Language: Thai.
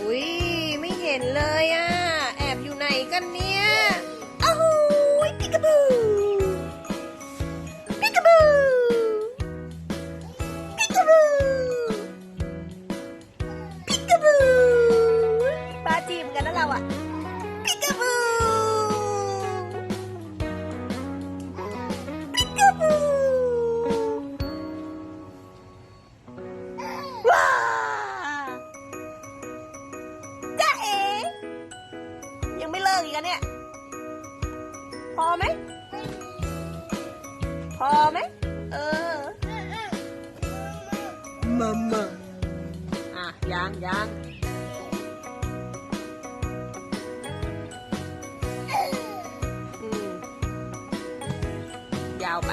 อุ้ยไม่เห็นเลยอ่ะแอบอยู่ไหนกันเนี่ยอ้าวปิกาบูปิกาบูปิกาบูปิกาบูปลาจีมกันนะเราอ่ะปิกาบูปิกาบูว้ายังไม่เลิกอีกอะเนี่ยพอไหมพอไหมมาอ่ะยังยาวไป